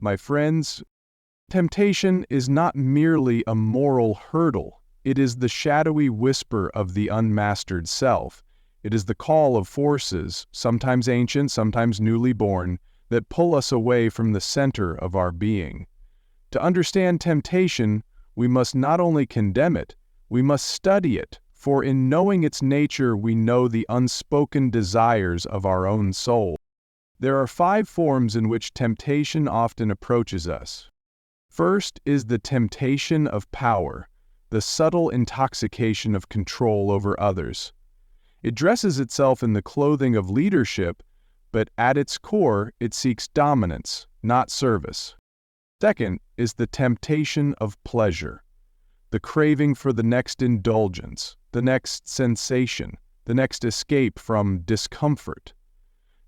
My friends, temptation is not merely a moral hurdle. It is the shadowy whisper of the unmastered self. It is the call of forces, sometimes ancient, sometimes newly born, that pull us away from the center of our being. To understand temptation, we must not only condemn it, we must study it, for in knowing its nature we know the unspoken desires of our own soul. There are 5 forms in which temptation often approaches us. First is the temptation of power, the subtle intoxication of control over others. It dresses itself in the clothing of leadership, but at its core it seeks dominance, not service. Second is the temptation of pleasure, the craving for the next indulgence, the next sensation, the next escape from discomfort.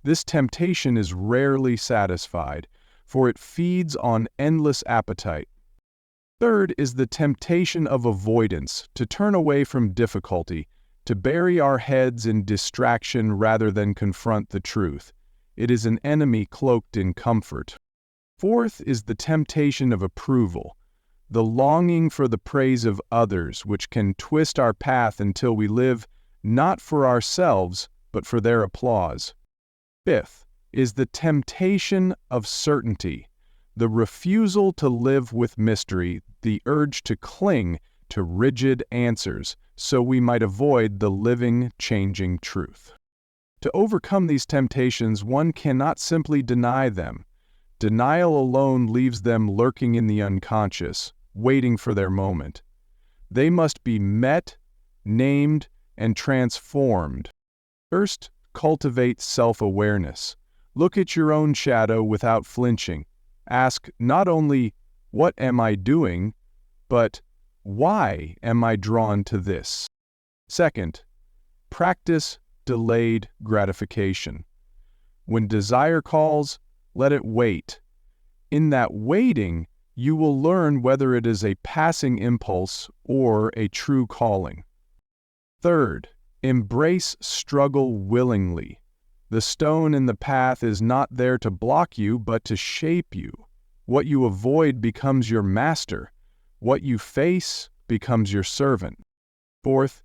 This temptation is rarely satisfied, for it feeds on endless appetite. Third is the temptation of avoidance, to turn away from difficulty, to bury our heads in distraction rather than confront the truth. It is an enemy cloaked in comfort. Fourth is the temptation of approval, the longing for the praise of others, which can twist our path until we live not for ourselves, but for their applause. Fifth is the temptation of certainty, the refusal to live with mystery, the urge to cling to rigid answers so we might avoid the living, changing truth. To overcome these temptations, one cannot simply deny them. Denial alone leaves them lurking in the unconscious, waiting for their moment. They must be met, named, and transformed. First, cultivate self-awareness. Look at your own shadow without flinching. Ask not only, "What am I doing?" but "Why am I drawn to this?" Second, practice delayed gratification. When desire calls, let it wait. In that waiting, you will learn whether it is a passing impulse or a true calling. Third, embrace struggle willingly. The stone in the path is not there to block you, but to shape you. What you avoid becomes your master. What you face becomes your servant. Fourth,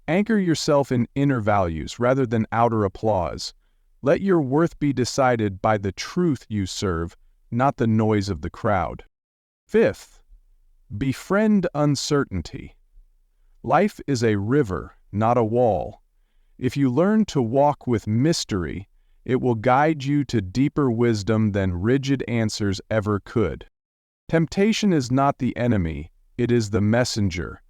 anchor yourself in inner values rather than outer applause. Let your worth be decided by the truth you serve, not the noise of the crowd. Fifth, befriend uncertainty. Life is a river, not a wall. If you learn to walk with mystery, it will guide you to deeper wisdom than rigid answers ever could. Temptation is not the enemy, it is the messenger.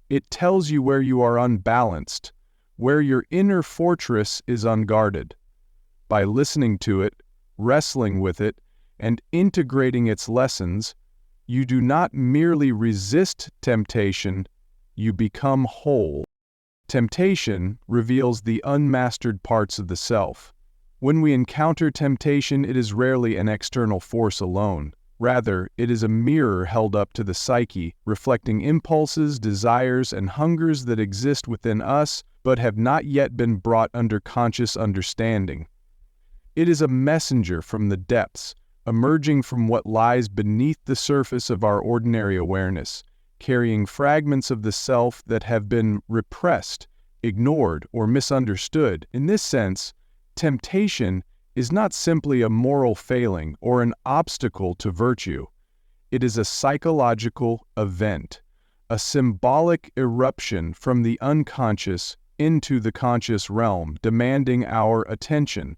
It tells you where you are unbalanced, where your inner fortress is unguarded. By listening to it, wrestling with it, and integrating its lessons, you do not merely resist temptation, you become whole. Temptation reveals the unmastered parts of the self. When we encounter temptation, it is rarely an external force alone. Rather, it is a mirror held up to the psyche, reflecting impulses, desires, and hungers that exist within us but have not yet been brought under conscious understanding. It is a messenger from the depths, emerging from what lies beneath the surface of our ordinary awareness, carrying fragments of the self that have been repressed, ignored, or misunderstood. In this sense, temptation is not simply a moral failing or an obstacle to virtue. It is a psychological event, a symbolic eruption from the unconscious into the conscious realm, demanding our attention.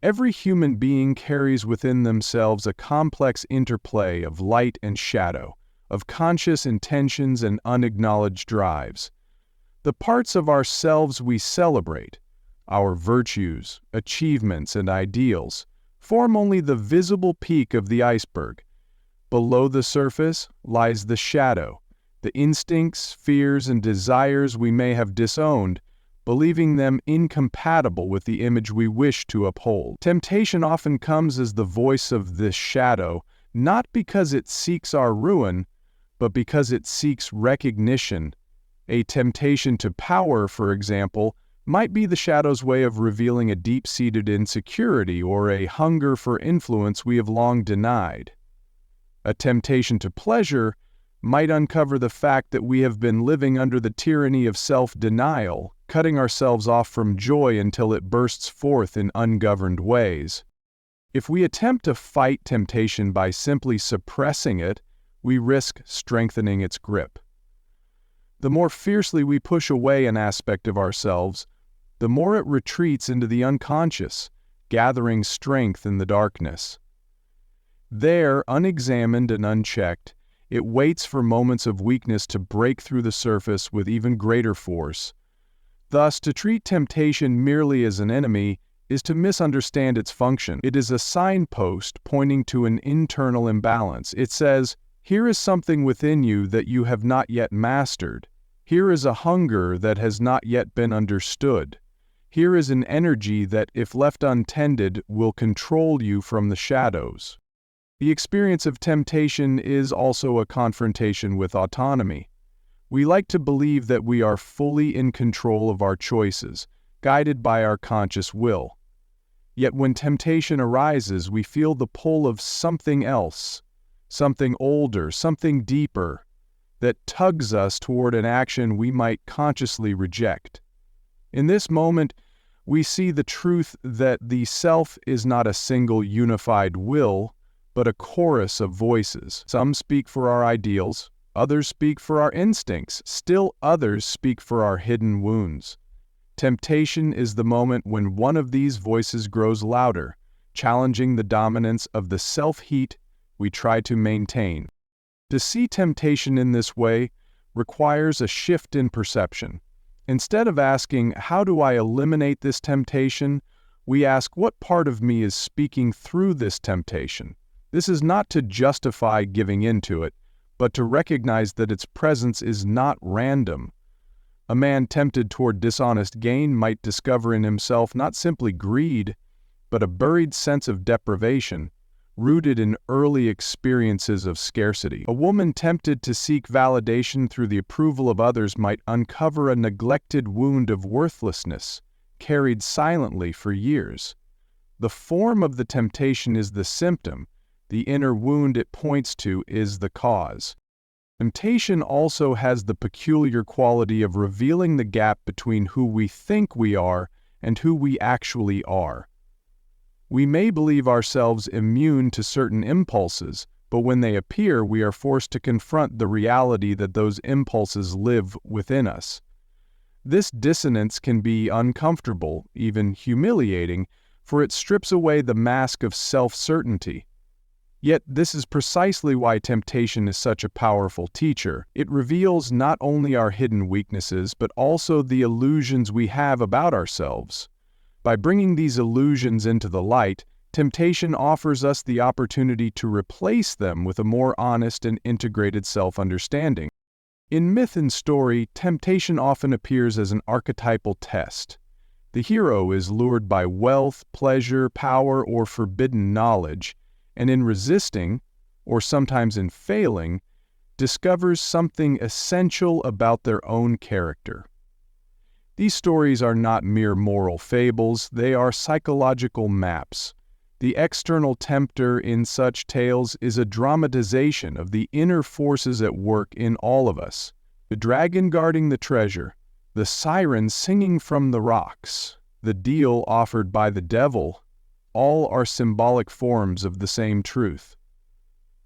Every human being carries within themselves a complex interplay of light and shadow, of conscious intentions and unacknowledged drives. The parts of ourselves we celebrate, our virtues, achievements, and ideals, form only the visible peak of the iceberg. Below the surface lies the shadow, the instincts, fears, and desires we may have disowned, believing them incompatible with the image we wish to uphold. Temptation often comes as the voice of this shadow, not because it seeks our ruin, but because it seeks recognition. A temptation to power, for example, might be the shadow's way of revealing a deep-seated insecurity or a hunger for influence we have long denied. A temptation to pleasure might uncover the fact that we have been living under the tyranny of self-denial, cutting ourselves off from joy until it bursts forth in ungoverned ways. If we attempt to fight temptation by simply suppressing it, we risk strengthening its grip. The more fiercely we push away an aspect of ourselves, the more it retreats into the unconscious, gathering strength in the darkness. There, unexamined and unchecked, it waits for moments of weakness to break through the surface with even greater force. Thus, to treat temptation merely as an enemy is to misunderstand its function. It is a signpost pointing to an internal imbalance. It says, "Here is something within you that you have not yet mastered. Here is a hunger that has not yet been understood. Here is an energy that, if left untended, will control you from the shadows." The experience of temptation is also a confrontation with autonomy. We like to believe that we are fully in control of our choices, guided by our conscious will. Yet when temptation arises, we feel the pull of something else, something older, something deeper, that tugs us toward an action we might consciously reject. In this moment, we see the truth that the self is not a single unified will, but a chorus of voices. Some speak for our ideals, others speak for our instincts, still others speak for our hidden wounds. Temptation is the moment when one of these voices grows louder, challenging the dominance of the self-heat we try to maintain. To see temptation in this way requires a shift in perception. Instead of asking, "How do I eliminate this temptation?" we ask, "What part of me is speaking through this temptation?" This is not to justify giving in to it, but to recognize that its presence is not random. A man tempted toward dishonest gain might discover in himself not simply greed, but a buried sense of deprivation, rooted in early experiences of scarcity. A woman tempted to seek validation through the approval of others might uncover a neglected wound of worthlessness, carried silently for years. The form of the temptation is the symptom. The inner wound it points to is the cause. Temptation also has the peculiar quality of revealing the gap between who we think we are and who we actually are. We may believe ourselves immune to certain impulses, but when they appear, we are forced to confront the reality that those impulses live within us. This dissonance can be uncomfortable, even humiliating, for it strips away the mask of self-certainty. Yet this is precisely why temptation is such a powerful teacher. It reveals not only our hidden weaknesses, but also the illusions we have about ourselves. By bringing these illusions into the light, temptation offers us the opportunity to replace them with a more honest and integrated self-understanding. In myth and story, temptation often appears as an archetypal test. The hero is lured by wealth, pleasure, power, or forbidden knowledge, and in resisting, or sometimes in failing, discovers something essential about their own character. These stories are not mere moral fables, they are psychological maps. The external tempter in such tales is a dramatization of the inner forces at work in all of us. The dragon guarding the treasure, the siren singing from the rocks, the deal offered by the devil, all are symbolic forms of the same truth.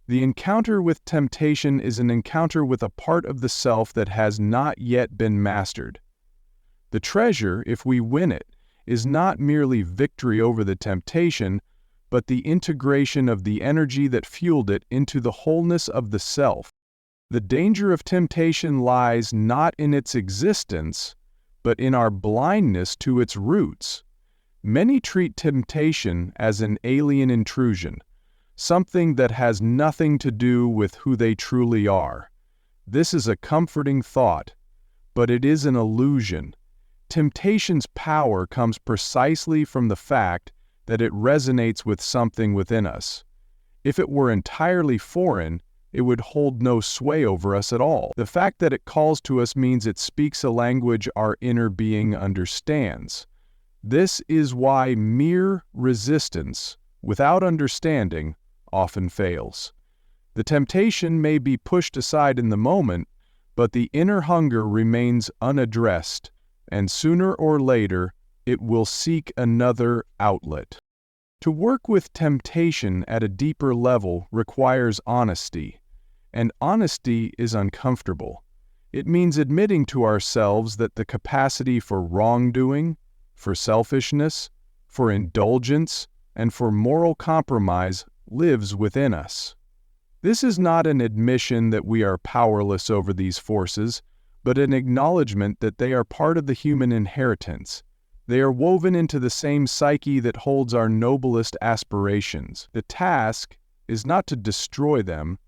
The encounter with temptation is an encounter with a part of the self that has not yet been mastered. The treasure, if we win it, is not merely victory over the temptation, but the integration of the energy that fueled it into the wholeness of the self. The danger of temptation lies not in its existence, but in our blindness to its roots. Many treat temptation as an alien intrusion, something that has nothing to do with who they truly are. This is a comforting thought, but it is an illusion. Temptation's power comes precisely from the fact that it resonates with something within us. If it were entirely foreign, it would hold no sway over us at all. The fact that it calls to us means it speaks a language our inner being understands. This is why mere resistance, without understanding, often fails. The temptation may be pushed aside in the moment, but the inner hunger remains unaddressed, and sooner or later, it will seek another outlet. To work with temptation at a deeper level requires honesty, and honesty is uncomfortable. It means admitting to ourselves that the capacity for wrongdoing, for selfishness, for indulgence, and for moral compromise lives within us. This is not an admission that we are powerless over these forces, but an acknowledgement that they are part of the human inheritance. They are woven into the same psyche that holds our noblest aspirations. The task is not to destroy them,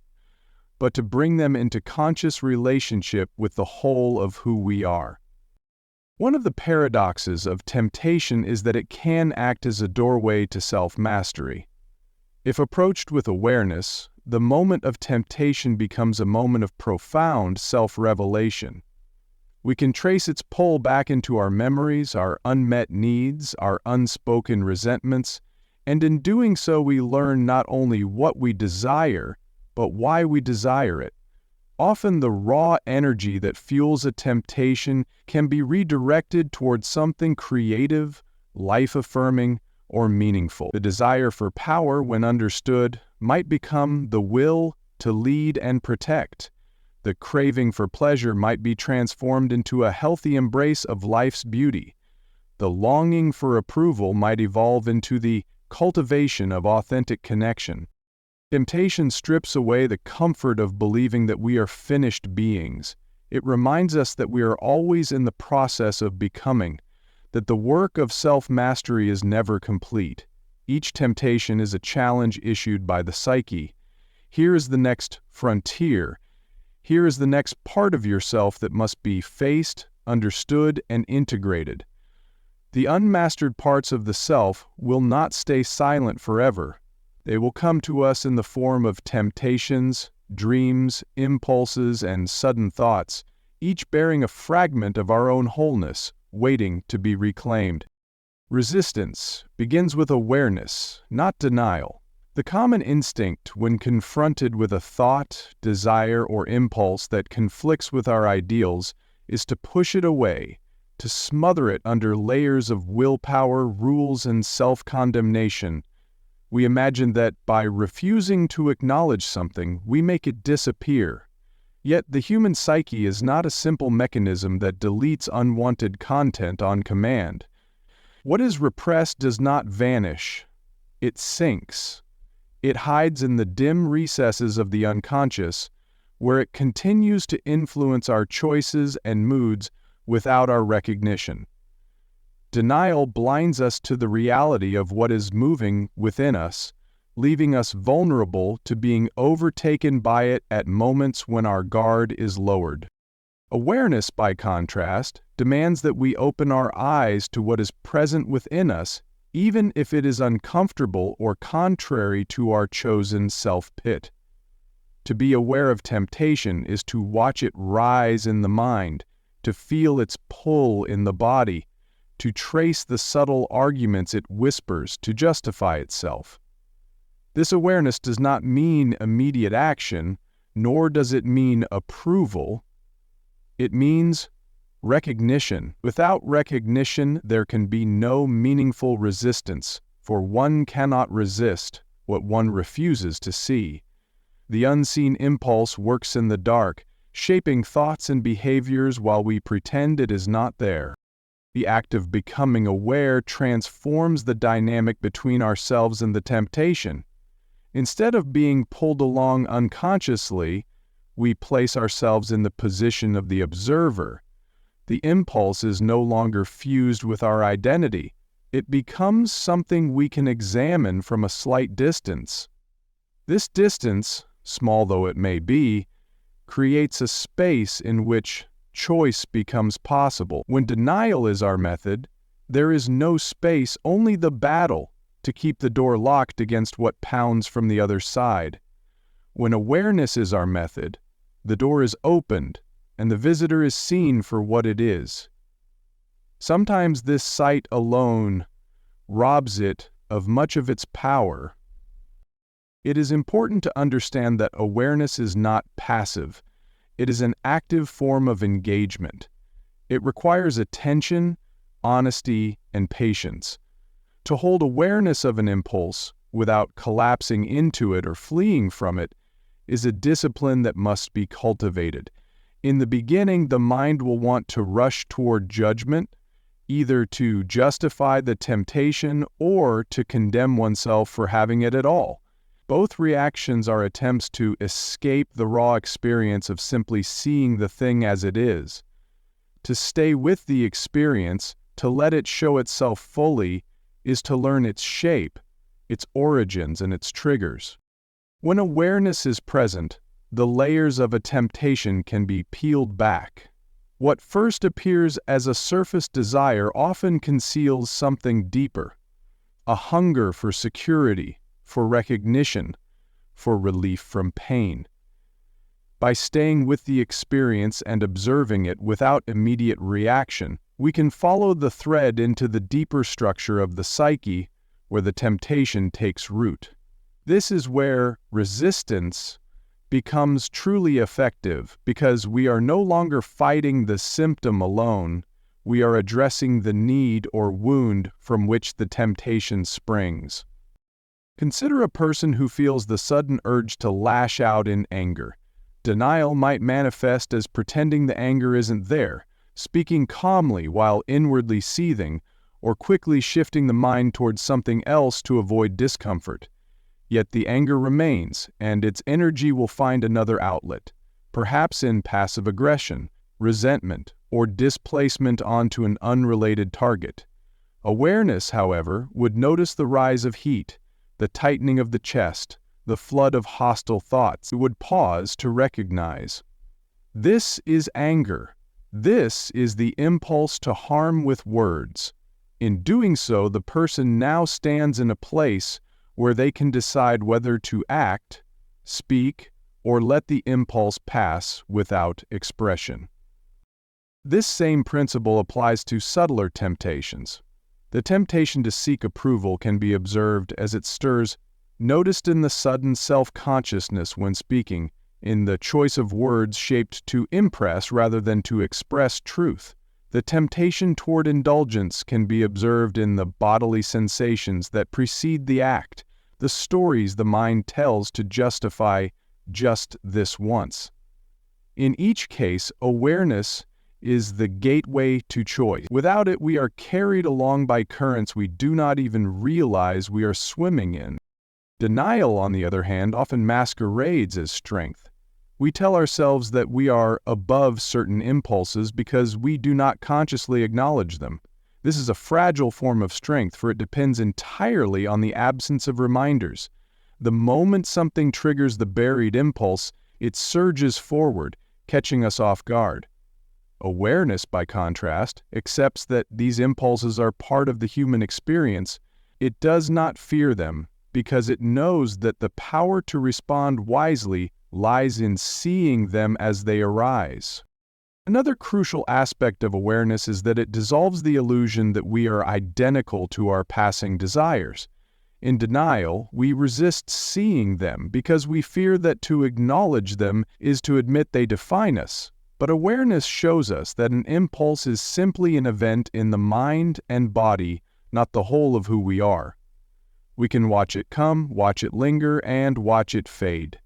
but to bring them into conscious relationship with the whole of who we are. One of the paradoxes of temptation is that it can act as a doorway to self-mastery. If approached with awareness, the moment of temptation becomes a moment of profound self-revelation. We can trace its pull back into our memories, our unmet needs, our unspoken resentments, and in doing so we learn not only what we desire, but why we desire it. Often the raw energy that fuels a temptation can be redirected towards something creative, life-affirming, or meaningful. The desire for power, when understood, might become the will to lead and protect. The craving for pleasure might be transformed into a healthy embrace of life's beauty. The longing for approval might evolve into the cultivation of authentic connection. Temptation strips away the comfort of believing that we are finished beings. It reminds us that we are always in the process of becoming, that the work of self-mastery is never complete. Each temptation is a challenge issued by the psyche. Here is the next frontier. Here is the next part of yourself that must be faced, understood, and integrated. The unmastered parts of the self will not stay silent forever. They will come to us in the form of temptations, dreams, impulses, and sudden thoughts, each bearing a fragment of our own wholeness, waiting to be reclaimed. Resistance begins with awareness, not denial. The common instinct when confronted with a thought, desire, or impulse that conflicts with our ideals is to push it away, to smother it under layers of willpower, rules, and self-condemnation. We imagine that by refusing to acknowledge something, we make it disappear. Yet the human psyche is not a simple mechanism that deletes unwanted content on command. What is repressed does not vanish. It sinks. It hides in the dim recesses of the unconscious, where it continues to influence our choices and moods without our recognition. Denial blinds us to the reality of what is moving within us, leaving us vulnerable to being overtaken by it at moments when our guard is lowered. Awareness, by contrast, demands that we open our eyes to what is present within us, even if it is uncomfortable or contrary to our chosen self-pit. To be aware of temptation is to watch it rise in the mind, to feel its pull in the body, to trace the subtle arguments it whispers to justify itself. This awareness does not mean immediate action, nor does it mean approval. It means recognition. Without recognition, there can be no meaningful resistance, for one cannot resist what one refuses to see. The unseen impulse works in the dark, shaping thoughts and behaviors while we pretend it is not there. The act of becoming aware transforms the dynamic between ourselves and the temptation. Instead of being pulled along unconsciously, we place ourselves in the position of the observer. The impulse is no longer fused with our identity. It becomes something we can examine from a slight distance. This distance, small though it may be, creates a space in which choice becomes possible. When denial is our method, there is no space, only the battle to keep the door locked against what pounds from the other side. When awareness is our method, the door is opened and the visitor is seen for what it is. Sometimes this sight alone robs it of much of its power. It is important to understand that awareness is not passive. It is an active form of engagement. It requires attention, honesty, and patience. To hold awareness of an impulse without collapsing into it or fleeing from it is a discipline that must be cultivated. In the beginning, the mind will want to rush toward judgment, either to justify the temptation or to condemn oneself for having it at all. Both reactions are attempts to escape the raw experience of simply seeing the thing as it is. To stay with the experience, to let it show itself fully, is to learn its shape, its origins, and its triggers. When awareness is present, the layers of a temptation can be peeled back. What first appears as a surface desire often conceals something deeper, a hunger for security, for recognition, for relief from pain. By staying with the experience and observing it without immediate reaction, we can follow the thread into the deeper structure of the psyche where the temptation takes root. This is where resistance becomes truly effective because we are no longer fighting the symptom alone, we are addressing the need or wound from which the temptation springs. Consider a person who feels the sudden urge to lash out in anger. Denial might manifest as pretending the anger isn't there, speaking calmly while inwardly seething, or quickly shifting the mind towards something else to avoid discomfort. Yet the anger remains, and its energy will find another outlet, perhaps in passive aggression, resentment, or displacement onto an unrelated target. Awareness, however, would notice the rise of heat, the tightening of the chest, the flood of hostile thoughts. It would pause to recognize. This is anger. This is the impulse to harm with words. In doing so, the person now stands in a place where they can decide whether to act, speak, or let the impulse pass without expression. This same principle applies to subtler temptations. The temptation to seek approval can be observed as it stirs, noticed in the sudden self-consciousness when speaking, in the choice of words shaped to impress rather than to express truth. The temptation toward indulgence can be observed in the bodily sensations that precede the act, the stories the mind tells to justify just this once. In each case, awareness is the gateway to choice. Without it, we are carried along by currents we do not even realize we are swimming in. Denial, on the other hand, often masquerades as strength. We tell ourselves that we are above certain impulses because we do not consciously acknowledge them. This is a fragile form of strength, for it depends entirely on the absence of reminders. The moment something triggers the buried impulse, it surges forward, catching us off guard. Awareness, by contrast, accepts that these impulses are part of the human experience. It does not fear them, because it knows that the power to respond wisely lies in seeing them as they arise. Another crucial aspect of awareness is that it dissolves the illusion that we are identical to our passing desires. In denial, we resist seeing them because we fear that to acknowledge them is to admit they define us. But awareness shows us that an impulse is simply an event in the mind and body, not the whole of who we are. We can watch it come, watch it linger, and watch it fade.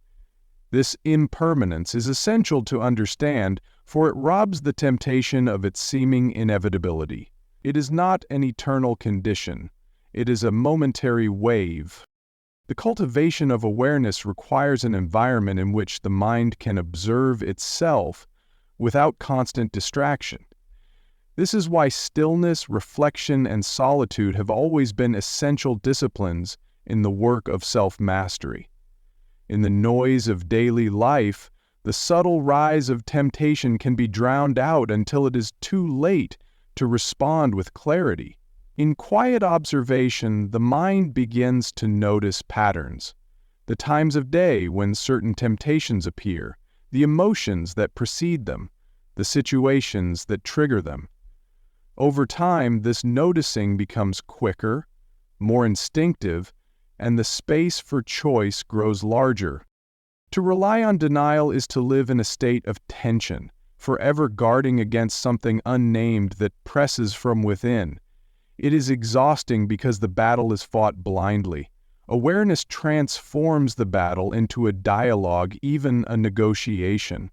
This impermanence is essential to understand, for it robs the temptation of its seeming inevitability. It is not an eternal condition. It is a momentary wave. The cultivation of awareness requires an environment in which the mind can observe itself without constant distraction. This is why stillness, reflection, and solitude have always been essential disciplines in the work of self-mastery. In the noise of daily life, the subtle rise of temptation can be drowned out until it is too late to respond with clarity. In quiet observation, the mind begins to notice patterns, the times of day when certain temptations appear, the emotions that precede them, the situations that trigger them. Over time, this noticing becomes quicker, more instinctive, and the space for choice grows larger. To rely on denial is to live in a state of tension, forever guarding against something unnamed that presses from within. It is exhausting because the battle is fought blindly. Awareness transforms the battle into a dialogue, even a negotiation.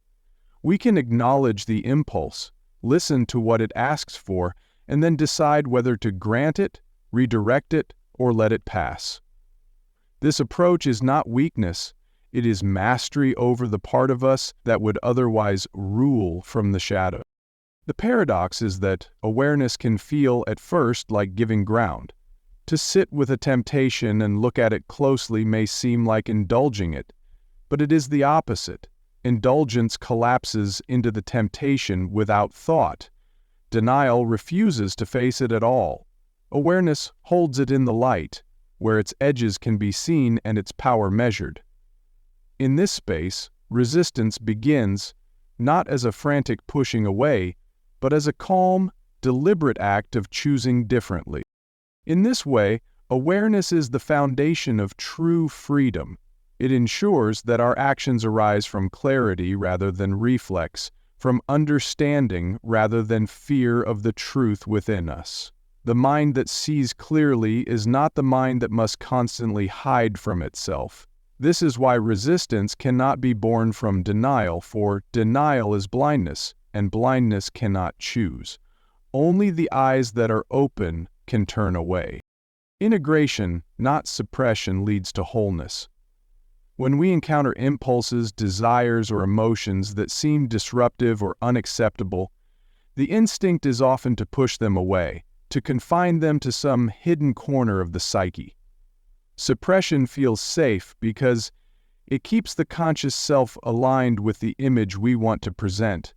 We can acknowledge the impulse, listen to what it asks for, and then decide whether to grant it, redirect it, or let it pass. This approach is not weakness, it is mastery over the part of us that would otherwise rule from the shadow. The paradox is that awareness can feel at first like giving ground. To sit with a temptation and look at it closely may seem like indulging it, but it is the opposite. Indulgence collapses into the temptation without thought. Denial refuses to face it at all. Awareness holds it in the light, where its edges can be seen and its power measured. In this space, resistance begins, not as a frantic pushing away, but as a calm, deliberate act of choosing differently. In this way, awareness is the foundation of true freedom. It ensures that our actions arise from clarity rather than reflex, from understanding rather than fear of the truth within us. The mind that sees clearly is not the mind that must constantly hide from itself. This is why resistance cannot be born from denial, for denial is blindness, and blindness cannot choose. Only the eyes that are open can turn away. Integration, not suppression, leads to wholeness. When we encounter impulses, desires, or emotions that seem disruptive or unacceptable, the instinct is often to push them away, to confine them to some hidden corner of the psyche. Suppression feels safe because it keeps the conscious self aligned with the image we want to present,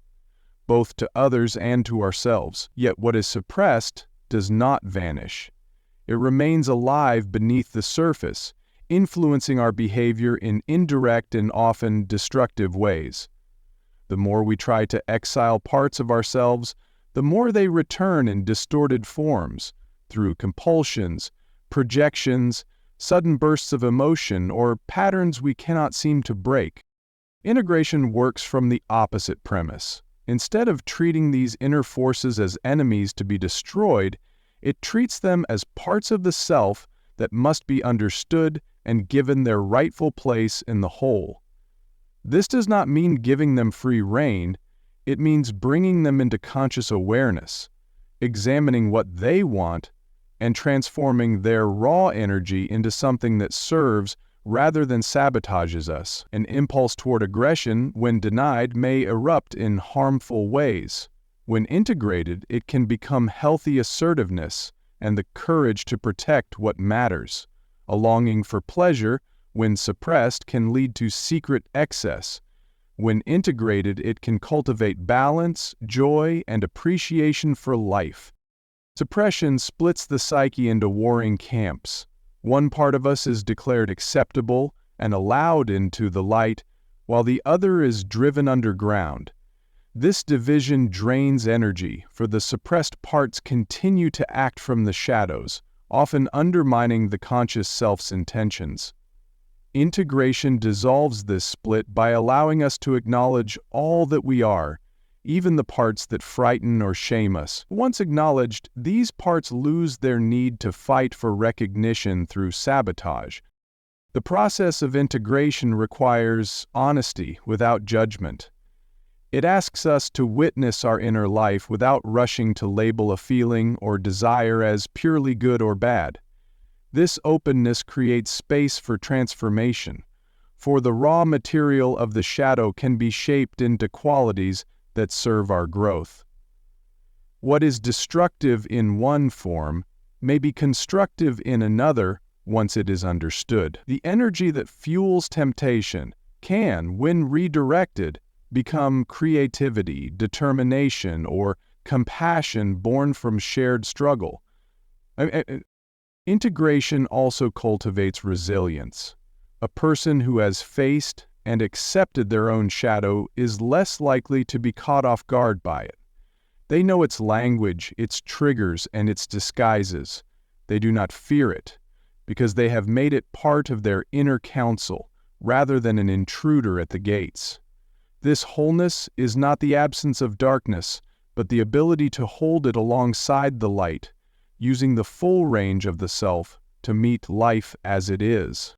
both to others and to ourselves. Yet what is suppressed does not vanish. It remains alive beneath the surface, influencing our behavior in indirect and often destructive ways. The more we try to exile parts of ourselves, the more they return in distorted forms, through compulsions, projections, sudden bursts of emotion, or patterns we cannot seem to break. Integration works from the opposite premise. Instead of treating these inner forces as enemies to be destroyed, it treats them as parts of the self that must be understood and given their rightful place in the whole. This does not mean giving them free rein, it means bringing them into conscious awareness, examining what they want, and transforming their raw energy into something that serves rather than sabotages us. An impulse toward aggression, when denied, may erupt in harmful ways. When integrated, it can become healthy assertiveness and the courage to protect what matters. A longing for pleasure, when suppressed, can lead to secret excess. When integrated, it can cultivate balance, joy, and appreciation for life. Suppression splits the psyche into warring camps. One part of us is declared acceptable and allowed into the light, while the other is driven underground. This division drains energy, for the suppressed parts continue to act from the shadows, often undermining the conscious self's intentions. Integration dissolves this split by allowing us to acknowledge all that we are, even the parts that frighten or shame us. Once acknowledged, these parts lose their need to fight for recognition through sabotage. The process of integration requires honesty without judgment. It asks us to witness our inner life without rushing to label a feeling or desire as purely good or bad. This openness creates space for transformation, for the raw material of the shadow can be shaped into qualities that serve our growth. What is destructive in one form may be constructive in another once it is understood. The energy that fuels temptation can, when redirected, become creativity, determination, or compassion born from shared struggle. Integration also cultivates resilience. A person who has faced and accepted their own shadow is less likely to be caught off guard by it. They know its language, its triggers, and its disguises. They do not fear it. because they have made it part of their inner council rather than an intruder at the gates. This wholeness is not the absence of darkness, but the ability to hold it alongside the light, using the full range of the self to meet life as it is.